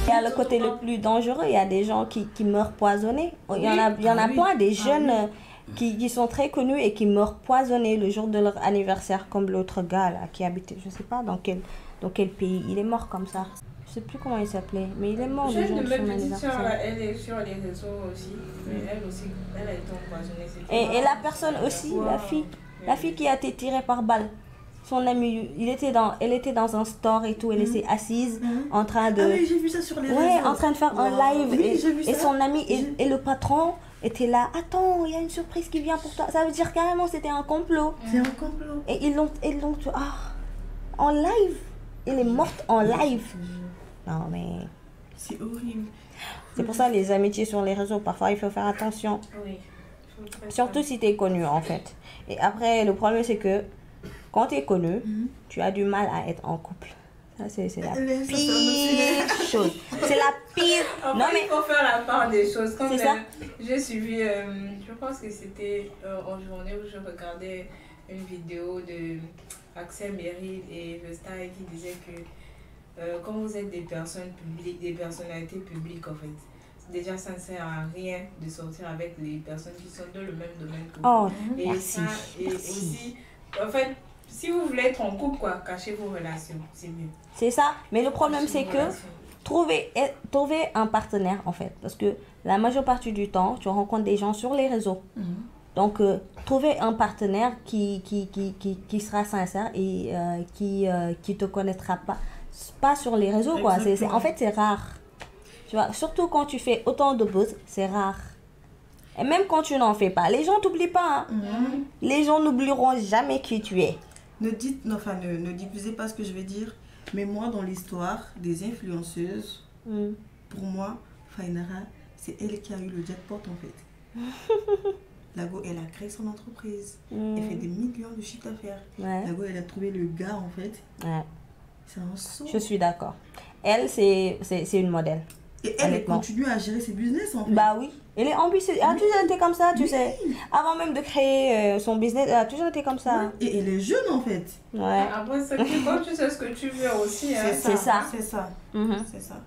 y a le côté le plus dangereux, il y a des gens qui meurent poisonnés. Il y en a plein, des jeunes qui sont très connus et qui meurent poisonnés le jour de leur anniversaire, comme l'autre gars là qui habitait, je sais pas dans quel pays, il est mort comme ça. Je sais plus comment il s'appelait, mais il est mort le jour de son anniversaire. Elle est sur les réseaux aussi, mais elle aussi, elle a été empoisonnée. Et la personne aussi, la fille qui a été tirée par balle. Son ami, elle était dans un store et tout, elle était assise en train de... Ah oui, j'ai vu ça sur les réseaux. Ouais, en train de faire un live. Oui, j'ai vu et ça. son ami et le patron étaient là. Attends, il y a une surprise qui vient pour toi. Ça veut dire carrément c'était un complot. C'est un complot. Et ils l'ont en live. Elle est morte en live. Non mais... C'est horrible. C'est pour ça les amitiés sur les réseaux, parfois il faut faire attention. Oui. Surtout si tu es connu en fait. Et après, le problème c'est que quand tu es connu, tu as du mal à être en couple. Ça, c'est la pire chose. C'est la pire. Non, mais il faut faire la part des choses. Comme ça. J'ai suivi, je pense que c'était en journée où je regardais une vidéo de Axel Meryl et le Star qui disait que quand vous êtes des personnes publiques, des personnalités publiques en fait, déjà ça ne sert à rien de sortir avec les personnes qui sont dans le même domaine que vous. Oh, et merci. ça, et aussi, en fait, si vous voulez être en couple, quoi, cachez vos relations, c'est mieux. C'est ça. Mais le problème, c'est que trouver un partenaire, en fait. Parce que la majeure partie du temps, tu rencontres des gens sur les réseaux. Donc, trouver un partenaire qui sera sincère et qui te connaîtra pas sur les réseaux, quoi. En fait, c'est rare. Tu vois, surtout quand tu fais autant de buzz, c'est rare. Et même quand tu n'en fais pas, les gens t'oublient pas. Les gens n'oublieront jamais qui tu es. Ne diffusez pas ce que je vais dire, mais moi, dans l'histoire des influenceuses, pour moi, Fainara, c'est elle qui a eu le jackpot en fait. Lago, elle a créé son entreprise. Elle fait des millions de chiffres d'affaires. Lago, elle a trouvé le gars en fait. C'est un saut. Je suis d'accord. Elle, c'est une modèle. Et elle continue à gérer ses business en fait. Bah oui. Elle est ambitieuse. Elle a toujours été comme ça, tu sais. Avant même de créer son business, elle a toujours été comme ça. Et elle est jeune en fait. Ouais. Après, quand tu sais ce que tu veux aussi. Hein. C'est ça. C'est ça. C'est ça.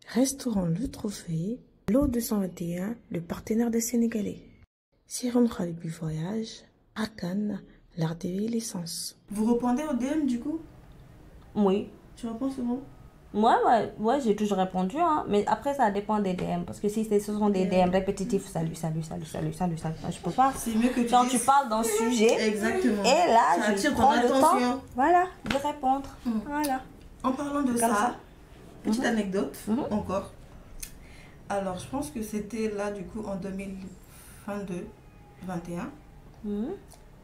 Restaurant Le Trophée, Lot 221, le partenaire des Sénégalais. Siron Khalibi Voyage, à Cannes, l'Ardévie, l'essence. Vous répondez au DM du coup? Oui. Tu réponds souvent? Moi, j'ai toujours répondu, hein. Mais après, ça dépend des DM. Parce que si ce sont des DM répétitifs, salut, je peux pas. C'est mieux que tu parles d'un sujet. Exactement. Et là, ça je prends le temps, voilà, de répondre. Voilà. En parlant de ça, petite anecdote encore. Alors, je pense que c'était là, du coup, en 2022, 21.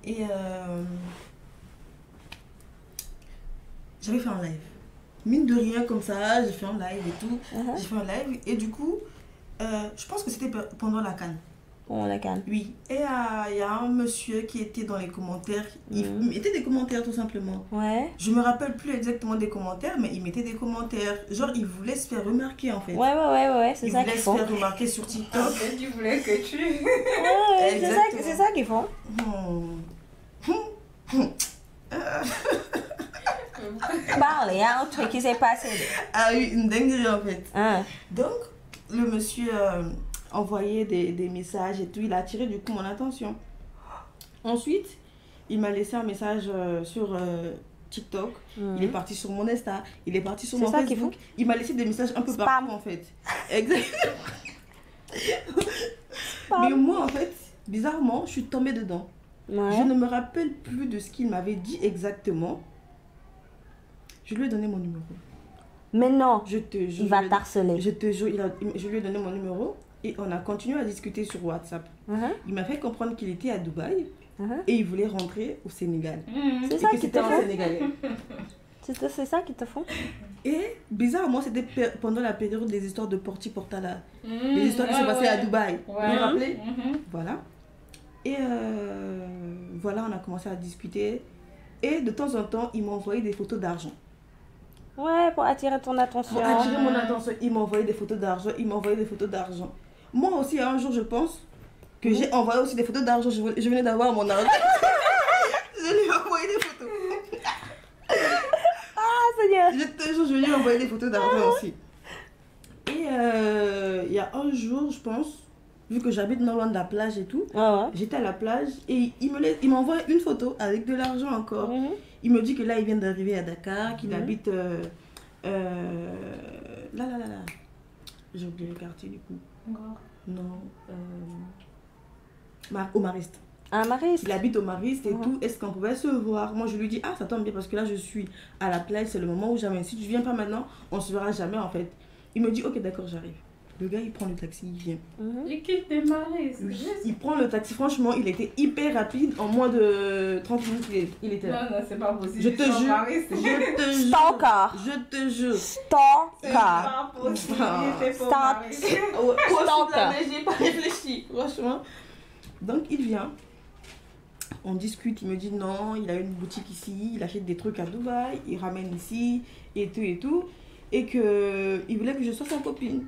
Et j'avais fait un live. Mine de rien, comme ça, j'ai fait un live et tout. J'ai fait un live et du coup, je pense que c'était pendant la CAN. Pendant la CAN. Oui. Et il y a un monsieur qui était dans les commentaires. Il mettait des commentaires tout simplement. Ouais. Je me rappelle plus exactement des commentaires, mais il mettait des commentaires. Genre, il voulait se faire remarquer en fait. Ouais, c'est ça qu'ils font. Il voulait se faire remarquer sur TikTok. Et tu voulais que tu... Ouais, c'est ça qu'ils font. Parle, il y a un truc qui s'est passé. Ah oui, une dinguerie en fait. Donc, le monsieur envoyait des messages et tout. Il a attiré du coup mon attention. Ensuite, il m'a laissé un message sur TikTok. Il est parti sur mon Insta. Il est parti sur mon Facebook. Il m'a laissé des messages un peu partout en fait. Exactement. Mais moi en fait, bizarrement, je suis tombée dedans. Je ne me rappelle plus de ce qu'il m'avait dit exactement. Je lui ai donné mon numéro. Mais non, je te jure, il va t'harceler. Je te jure, je lui ai donné mon numéro et on a continué à discuter sur WhatsApp. Il m'a fait comprendre qu'il était à Dubaï et il voulait rentrer au Sénégal. C'est ça qui te font. Sénégalais. C'est ça qui te font. Et bizarrement, c'était pendant la période des histoires de Porti Portala. Les histoires qui se passaient à Dubaï. Vous vous rappelez? Voilà. Et voilà, on a commencé à discuter. Et de temps en temps, il m'a envoyé des photos d'argent. Ouais, pour attirer ton attention. Pour attirer mon attention, il m'a envoyé des photos d'argent. Moi aussi, un jour, je pense que j'ai envoyé aussi des photos d'argent. Je venais d'avoir mon argent. Je lui ai envoyé des photos. Ah, Seigneur. Je te jure, je lui ai envoyé des photos d'argent aussi. il y a un jour, je pense, vu que j'habite non loin de la plage et tout, j'étais à la plage et il m'envoie une photo avec de l'argent encore. Il me dit que là, il vient d'arriver à Dakar, qu'il habite... là. J'ai oublié le quartier du coup. Non. Au Mariste. Mariste. Il habite au Mariste et tout. Est-ce qu'on pouvait se voir? Moi, je lui dis, ça tombe bien parce que là, je suis à la plage. C'est le moment où jamais. Si tu viens pas maintenant, on se verra jamais en fait. Il me dit, ok, d'accord, j'arrive. Le gars, il prend le taxi, il vient. Il quitte le Mariste. Oui, il prend le taxi. Franchement, il était hyper rapide. En moins de 30 minutes, il était là. Non, c'est pas possible. Je te jure. Stalker. Je te jure. Stalker. C'est pas possible. Il était pas au Mariste. J'ai pas réfléchi, franchement. Donc, il vient. On discute, il me dit non, il a une boutique ici, il achète des trucs à Dubaï, il ramène ici, et tout, et tout. Et qu'il voulait que je sois sa copine.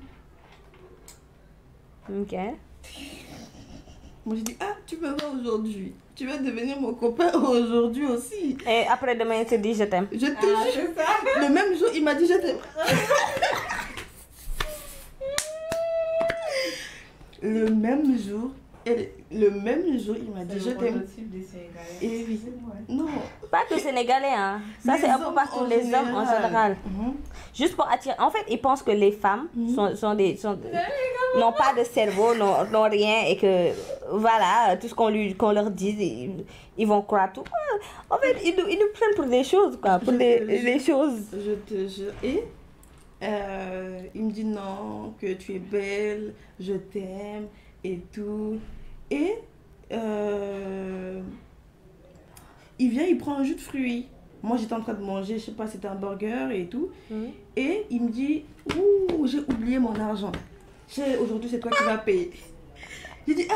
Ok. Moi, j'ai dit, tu me vois aujourd'hui. Tu vas devenir mon copain aujourd'hui aussi. Et après demain, il te dit, je t'aime. Je te jure. Le même jour, il m'a dit, je t'aime. Le même jour, il m'a dit, je t'aime. Et oui. Non. Pas que Sénégalais, hein. Ça, c'est un peu partout, les hommes en général. Juste pour attirer. En fait, ils pensent que les femmes n'ont pas de cerveau, n'ont rien et que, voilà, tout ce qu'on leur dit, ils vont croire tout. En fait, ils nous prennent pour des choses, quoi. Pour des choses. Je te jure. Et il me dit non, que tu es belle, je t'aime et tout. Et il vient, il prend un jus de fruits. Moi, j'étais en train de manger, je sais pas, c'était un burger et tout. Et il me dit, j'ai oublié mon argent. Aujourd'hui, c'est toi qui vas payer. J'ai dit,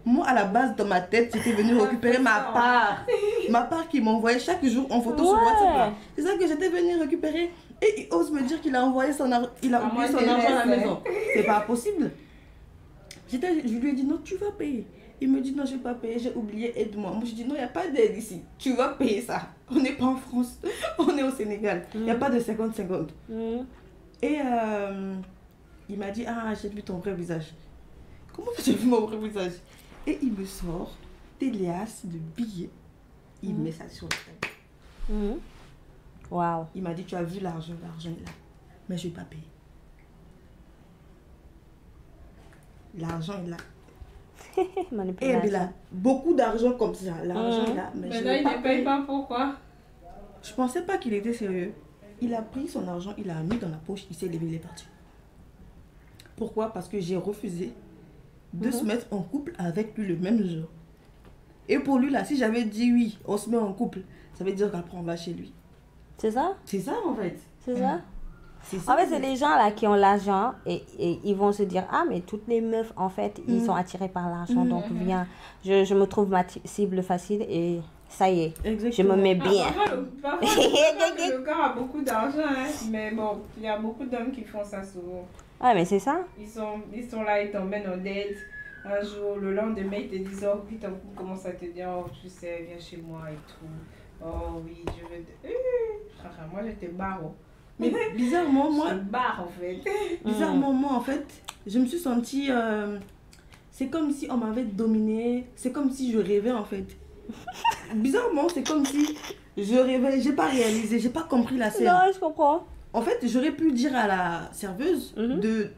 moi, à la base, dans ma tête, j'étais venue récupérer ma part. Ma part qu'il m'envoyait chaque jour en photo sur WhatsApp. C'est ça que j'étais venue récupérer. Et il ose me dire qu'il a envoyé son argent, il a oublié son argent à la maison. C'est pas possible. Je lui ai dit, non, tu vas payer. Il me dit, non, je vais pas payer, j'ai oublié, aide-moi. Moi, je dis, non, il n'y a pas d'aide ici. Tu vas payer ça. On n'est pas en France, on est au Sénégal. Il n'y a pas de 50-50. Et il m'a dit, j'ai vu ton vrai visage. Comment j'ai vu mon vrai visage? Et il me sort des liasses de billets. Il met ça sur la table. Waouh. Il m'a dit, tu as vu l'argent est là. Mais je ne vais pas payer. L'argent est là. Et il a beaucoup d'argent comme ça. L'argent est là. Mais là, il ne paye pas, pourquoi? Je ne pensais pas qu'il était sérieux. Il a pris son argent, il l'a mis dans la poche, il s'est levé, il est parti. Pourquoi? Parce que j'ai refusé de se mettre en couple avec lui le même jour. Et pour lui, là, si j'avais dit oui, on se met en couple, ça veut dire qu'après on va chez lui. C'est ça? C'est ça en fait. C'est ça? En fait, c'est les gens là qui ont l'argent et ils vont se dire, mais toutes les meufs, en fait, ils sont attirés par l'argent. Donc, viens, je me trouve ma cible facile et ça y est, je me mets bien. Parfois, le gars a beaucoup d'argent, mais bon, il y a beaucoup d'hommes qui font ça souvent. Mais c'est ça. Ils sont là, ils t'emmènent en date. Un jour, le lendemain, ils te disent, oh, puis ton couple commence à te dire, oh, tu sais, viens chez moi et tout. Oh oui, je veux te... moi, je te barre. Mais bizarrement, moi... Je barre, en fait. Bizarrement, moi, en fait, je me suis sentie... c'est comme si on m'avait dominée. C'est comme si je rêvais, en fait. Bizarrement, c'est comme si je rêvais. J'ai pas réalisé, j'ai pas compris la scène. Non, je comprends. En fait, j'aurais pu dire à la serveuse,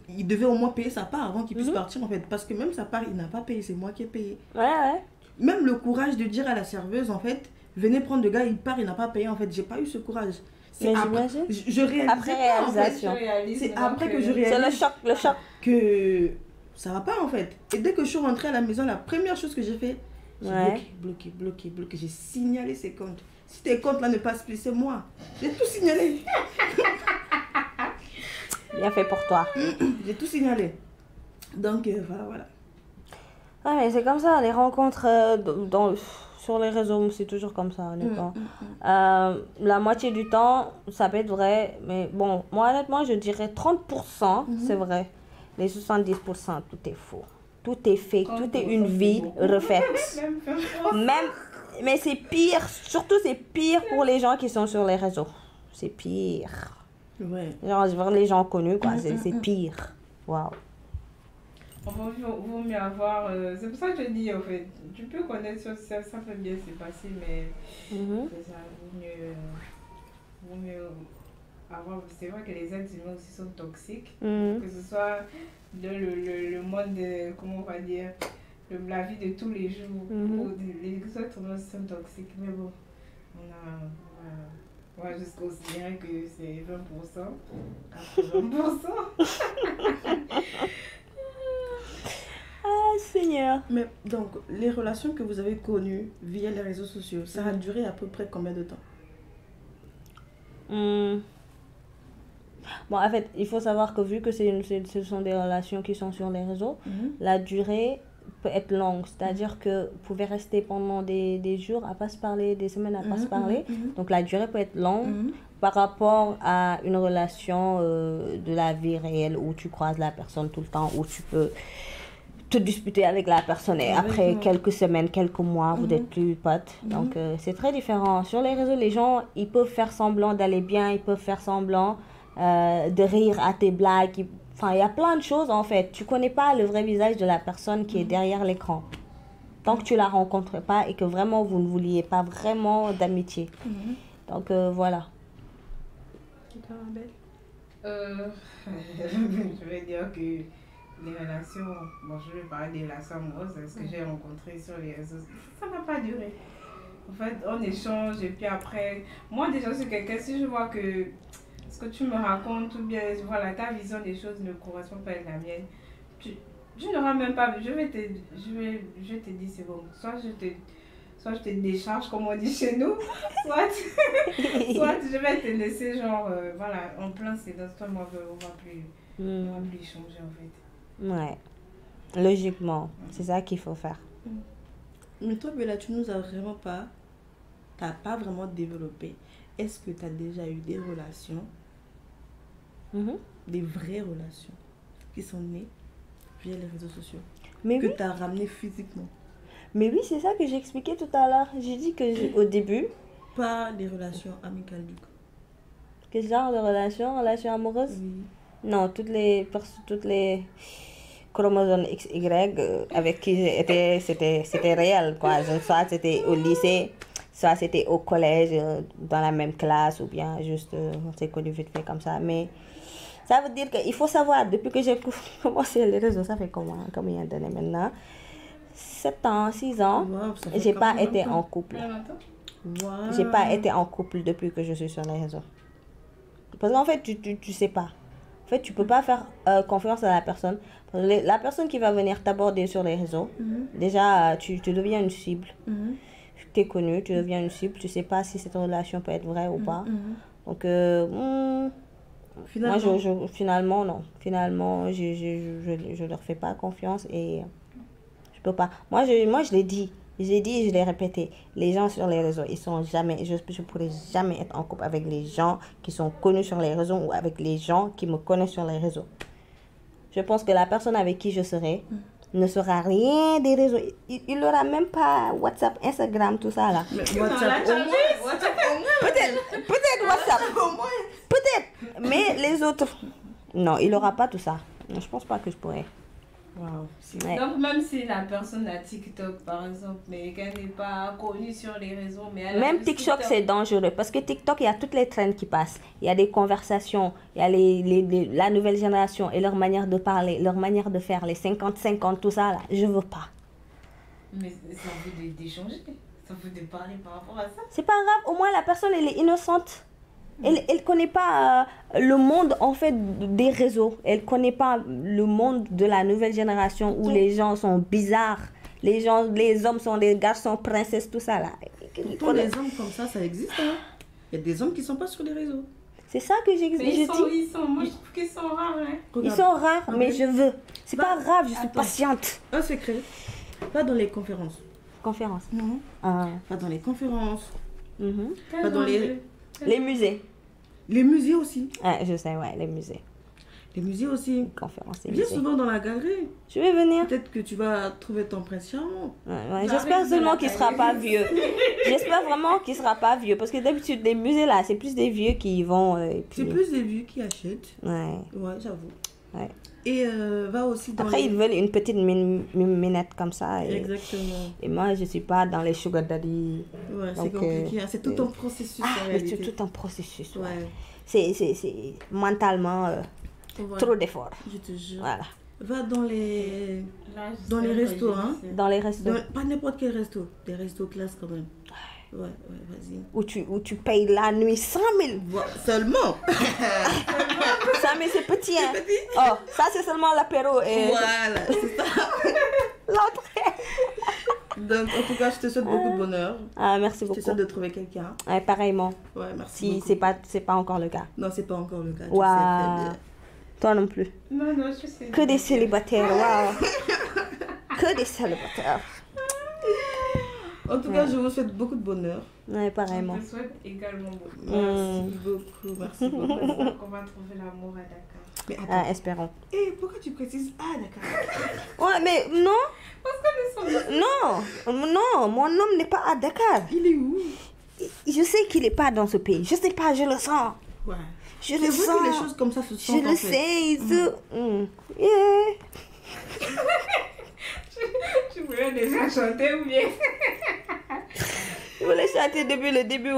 il devait au moins payer sa part avant qu'il puisse partir, en fait. Parce que même sa part, il n'a pas payé, c'est moi qui ai payé. Ouais. Même le courage de dire à la serveuse, en fait, venez prendre le gars, il part, il n'a pas payé, en fait. J'ai pas eu ce courage. C'est après, je réalisais après réalisation. En fait. C'est après que je réalise. C'est le choc. Que ça va pas, en fait. Et dès que je suis rentrée à la maison, la première chose que j'ai fait, j'ai bloqué. J'ai signalé ces comptes. Si tes comptes là ne passent plus, c'est moi. J'ai tout signalé. Bien fait pour toi. J'ai tout signalé. Donc, voilà. Mais c'est comme ça, les rencontres sur les réseaux, c'est toujours comme ça, honnêtement. La moitié du temps, ça peut être vrai. Mais bon, moi, honnêtement, je dirais 30%, c'est vrai. Les 70%, tout est faux. Tout est fake, tout est une vie refaite. Mais c'est pire, surtout c'est pire pour les gens qui sont sur les réseaux. C'est pire. Ouais. Genre les gens connus, quoi, c'est pire. Waouh. Vaut mieux avoir... c'est pour ça que je dis, en fait, tu peux connaître ça peut bien se passer, mais ça vaut mieux avoir... C'est vrai que les êtres humains aussi sont toxiques, que ce soit dans le monde, comment on va dire, la vie de tous les jours, où les êtres humains sont toxiques, mais bon, moi, je considérais que c'est 20%, 80%. Ah, Seigneur. Mais donc, les relations que vous avez connues via les réseaux sociaux, ça a duré à peu près combien de temps? Bon, en fait, il faut savoir que vu que ce sont des relations qui sont sur les réseaux, la durée peut être longue. C'est-à-dire que vous pouvez rester pendant des jours à pas se parler, des semaines à pas se parler. Donc, la durée peut être longue par rapport à une relation de la vie réelle où tu croises la personne tout le temps, où tu peux te disputer avec la personne et après quelques semaines, quelques mois, vous n'êtes plus potes. Donc, c'est très différent. Sur les réseaux, les gens, ils peuvent faire semblant d'aller bien, ils peuvent faire semblant de rire à tes blagues. Enfin, il y a plein de choses, en fait. Tu ne connais pas le vrai visage de la personne qui est derrière l'écran. Tant que tu ne la rencontres pas et que vraiment, vous ne vous liez pas vraiment d'amitié. Donc, voilà. Je vais dire que les relations, bon, je vais parler des relations amoureuses, ce que j'ai rencontré sur les réseaux, ça n'a pas duré. En fait, on échange et puis après, moi déjà, je suis quelqu'un, si je vois que ce que tu me racontes ou bien voilà, ta vision des choses ne correspond pas avec la mienne, tu n'auras même pas, je vais te dire c'est bon, soit je te décharge comme on dit chez nous, soit je vais te laisser genre, voilà, en plein silence, toi moi on va plus échanger en fait. Ouais, logiquement, c'est ça qu'il faut faire. Mais toi, Bella, tu nous as vraiment pas... T'as pas vraiment développé. Est-ce que tu as déjà eu des relations, des vraies relations, qui sont nées via les réseaux sociaux, mais que tu as ramenées physiquement? Mais oui, c'est ça que j'ai expliqué tout à l'heure. J'ai dit que au début... Pas les relations amicales du coup. Quel genre de relations amoureuses? Oui. Non, toutes les chromosomes XY avec qui j'étais, c'était réel, quoi. Soit c'était au lycée, soit c'était au collège, dans la même classe, ou bien juste, on s'est connus vite fait comme ça. Mais ça veut dire qu'il faut savoir, depuis que j'ai commencé les réseaux, ça fait combien d'années maintenant? 7 ans, 6 ans, Wow, j'ai pas été en couple. Wow. J'ai pas été en couple depuis que je suis sur les réseaux. Parce qu'en fait, tu sais pas. En fait, tu peux pas faire confiance à la personne. La personne qui va venir t'aborder sur les réseaux, déjà, tu deviens une cible. Tu es connu, tu deviens une cible. Tu sais pas si cette relation peut être vraie ou pas. Donc, finalement, non. Finalement, je leur fais pas confiance et je peux pas. Moi, je l'ai dit. J'ai dit et je l'ai répété, les gens sur les réseaux, ils sont jamais, je ne pourrai jamais être en couple avec les gens qui sont connus sur les réseaux ou avec les gens qui me connaissent sur les réseaux. Je pense que la personne avec qui je serai ne saura rien des réseaux. Il n'aura même pas WhatsApp, Instagram, tout ça là. WhatsApp, Peut-être WhatsApp. Peut-être. Mais les autres, non, il n'aura pas tout ça. Je pense pas que je pourrais. Wow. Ouais. Donc même si la personne a TikTok par exemple, mais qu'elle n'est pas connue sur les réseaux, mais elle même TikTok c'est dangereux parce que TikTok il y a toutes les trends qui passent, il y a des conversations, il y a la nouvelle génération et leur manière de parler, leur manière de faire, les 50-50, tout ça là, je veux pas. Mais ça veut d'échanger, ça veut de parler par rapport à ça. C'est pas grave, au moins la personne elle est innocente. Elle connaît pas le monde en fait des réseaux. Elle connaît pas le monde de la nouvelle génération où les gens sont bizarres. Les hommes sont des garçons princesses, tout ça là. Pour les hommes comme ça existe. Hein? Il y a des hommes qui sont pas sur les réseaux. C'est ça que j'ai dit. Moi je trouve qu'ils sont rares. Hein. Ils sont rares, mais je veux. C'est pas grave, je suis patiente. Un secret. Pas dans les conférences. Conférences. Pas dans les conférences. Pas dans les musées. Les musées aussi. Je sais, ouais, les musées. Les musées aussi. Conférences. Viens souvent dans la galerie. Je vais venir. Peut-être que tu vas trouver ton prince charmant. Ouais, j'espère seulement qu'il ne sera pas vieux. J'espère vraiment qu'il ne sera pas vieux. Parce que d'habitude, les musées là, c'est plus des vieux qui y vont. C'est plus des vieux qui achètent. Ouais. Ouais, j'avoue. Ouais. Et va aussi dans Après, ils veulent une petite minette comme ça. Exactement. Et moi, je ne suis pas dans les sugar daddy. Ouais, c'est compliqué. C'est tout un processus. C'est tout un processus. Ouais. C'est mentalement trop d'efforts. Je te jure. Voilà. Va dans les restos. Hein. Dans les restos. Pas n'importe quel resto. Des restos classe quand même. Ouais, vas-y. Où tu payes la nuit 100 000. Seulement. 100 000, c'est petit, hein. C'est petit. Oh, ça c'est seulement l'apéro. Et... Voilà, c'est ça. L'autre. Donc, en tout cas, je te souhaite beaucoup de bonheur. Ah, merci beaucoup. Je te souhaite de trouver quelqu'un. Ouais, pareillement. Ouais, merci. Si c'est pas encore le cas. Non, c'est pas encore le cas. Wow. Tu sais très bien. Toi non plus. Non, je sais. Que des célibataires, waouh. Que des célibataires. En tout cas, je vous souhaite beaucoup de bonheur. Ouais, pareillement. Je te souhaite également beaucoup. Merci beaucoup. On va trouver l'amour à Dakar. Mais attends. Espérons. Et pourquoi tu précises Dakar? Ouais, mais non. Parce que nous sommes... Non, mon homme n'est pas à Dakar. Il est où? Je sais qu'il n'est pas dans ce pays. Je sais pas, je le sens. Ouais. Je le sens. C'est vrai que les choses comme ça se sentent. Je le sais. Yeah. Tu voulais déjà chanter ou bien? Je voulais chanter depuis le début.